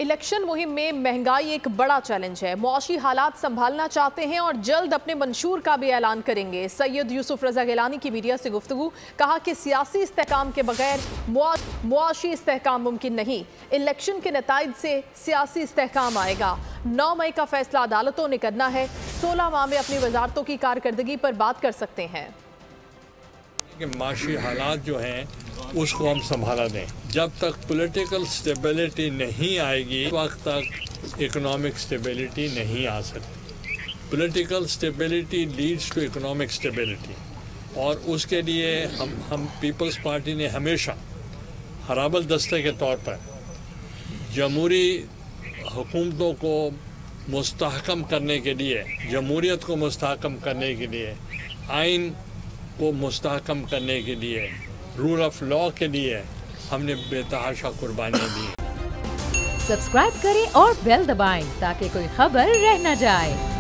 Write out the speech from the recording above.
Election मुहिम में महंगाई एक बड़ा चैलेंज है। मुआशी हालात संभालना चाहते हैं और जल्द अपने मंशूर का भी ऐलान करेंगे। सैयद यूसुफ रजा गिलानी की मीडिया से गुफ्तगू, कहा कि सियासी इस्तेहकाम के बगैर मुआशी इस्तेहकाम मुमकिन नहीं। इलेक्शन के नताइज से सियासी इस्तेहकाम आएगा। 9 मई का फैसला अदालतों ने करना है। 16 माह में अपनी वजारतों की कारकर्दगी पर बात कर सकते हैं। माशी हालात जो हैं उसको हम संभाला दें। जब तक पॉलिटिकल स्टेबिलिटी नहीं आएगी वक्त तक इकोनॉमिक स्टेबिलिटी नहीं आ सकती। Political stability leads to economic stability, और उसके लिए हम पीपल्स पार्टी ने हमेशा हराबल दस्ते के तौर पर जमहूरी हुकूमतों को मुस्तहकम करने के लिए, जमहूरियत को मुस्तहकम करने के लिए, आइन को मुस्तहकम करने के लिए, रूल ऑफ लॉ के लिए हमने बेतहाशा कुर्बानियां दी। सब्सक्राइब करें और बेल दबाएं ताकि कोई खबर रह न जाए।